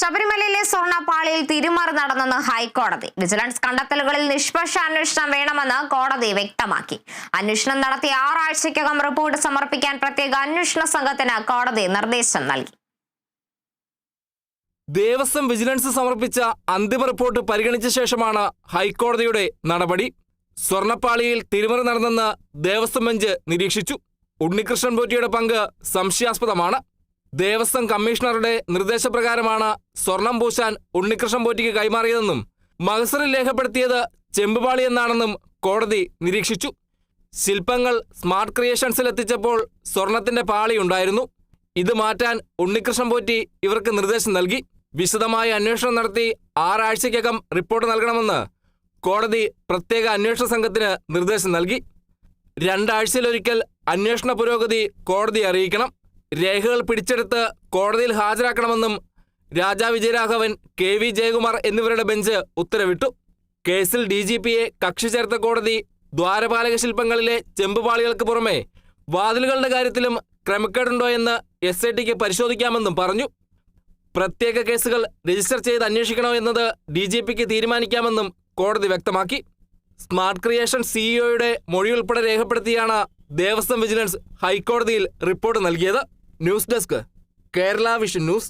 ശബരിമലയിലെ സ്വർണ്ണപ്പാളിയിൽ തിരിമറി നടന്നെന്ന് ഹൈക്കോടതി. വിജിലൻസ് കണ്ടെത്തലുകളിൽ നിഷ്പക്ഷ അന്വേഷണം വേണമെന്ന് കോടതി വ്യക്തമാക്കി. അന്വേഷണം നടത്തി 6 ആഴ്ചയ്ക്കകം റിപ്പോർട്ട് സമർപ്പിക്കാൻ പ്രത്യേക അന്വേഷണ സംഘത്തിന് കോടതി നിർദ്ദേശം നൽകി. ദേവസ്വം വിജിലൻസ് സമർപ്പിച്ച അന്തിമ റിപ്പോർട്ട് പരിഗണിച്ച ശേഷമാണ് ഹൈക്കോടതിയുടെ നടപടി. സ്വർണ്ണപ്പാളിയിൽ തിരിമറി നടന്നെന്ന് ദേവസ്വം ബെഞ്ച് നിരീക്ഷിച്ചു. ഉണ്ണികൃഷ്ണൻ പോറ്റിയുടെ പങ്ക് സംശയാസ്പദമാണ്. ദേവസ്വം കമ്മീഷണറുടെ നിർദ്ദേശപ്രകാരമാണ് സ്വർണം പൂശാൻ ഉണ്ണികൃഷ്ണൻ പോറ്റിക്ക് കൈമാറിയതെന്നും മഹസറിൽ രേഖപ്പെടുത്തിയത് ചെമ്പുപാളി എന്നാണെന്നും കോടതി നിരീക്ഷിച്ചു. ശില്പങ്ങൾ സ്മാർട്ട് ക്രിയേഷൻസിൽ എത്തിച്ചപ്പോൾ സ്വർണത്തിന്റെ പാളിയുണ്ടായിരുന്നു. ഇത് മാറ്റാൻ ഉണ്ണികൃഷ്ണൻ പോറ്റി ഇവർക്ക് നിർദ്ദേശം നൽകി. വിശദമായ അന്വേഷണം നടത്തി 6 ആഴ്ചയ്ക്കകം റിപ്പോർട്ട് നൽകണമെന്ന് കോടതി പ്രത്യേക അന്വേഷണ സംഘത്തിന് നിർദ്ദേശം നൽകി. 2 ആഴ്ചയിലൊരിക്കൽ അന്വേഷണ പുരോഗതി കോടതിയെ അറിയിക്കണം. രേഖകൾ പിടിച്ചെടുത്ത് കോടതിയിൽ ഹാജരാക്കണമെന്നും രാജാ വിജയരാഘവൻ, KV ജയകുമാർ എന്നിവരുടെ ബെഞ്ച് ഉത്തരവിട്ടു. കേസിൽ DGPയെ കക്ഷി ചേർത്ത കോടതി ദ്വാരപാലക ശില്പങ്ങളിലെ ചെമ്പുപാളികൾക്ക് പുറമെ വാതിലുകളുടെ കാര്യത്തിലും ക്രമക്കേടുണ്ടോ എന്ന് SITക്ക് പരിശോധിക്കാമെന്നും പറഞ്ഞു. പ്രത്യേക കേസുകൾ രജിസ്റ്റർ ചെയ്ത് അന്വേഷിക്കണോ എന്നത് DGPക്ക് തീരുമാനിക്കാമെന്നും കോടതി വ്യക്തമാക്കി. സ്മാർട്ട് ക്രിയേഷൻ CEOയുടെ മൊഴിയുൾപ്പെടെ രേഖപ്പെടുത്തിയാണ് ദേവസ്വം വിജിലൻസ് ഹൈക്കോടതിയിൽ റിപ്പോർട്ട് നൽകിയത്. News desk, Kerala vision news.